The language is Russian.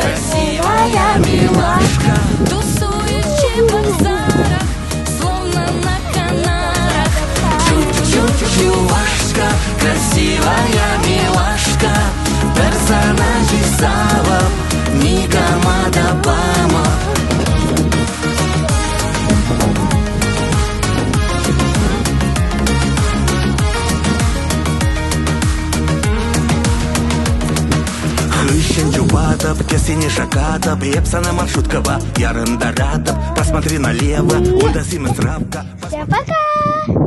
Красивая милашка тусует в чебоксарах, словно на Канарах. Чувашка, красивая милашка, персонажи Савов, Нигамада Бама. Чубатов, Кесини Шакатов, Епсана Маршруткова, Ярын Доратов. Посмотри налево, Ольда Сименс Равка. Всем пока!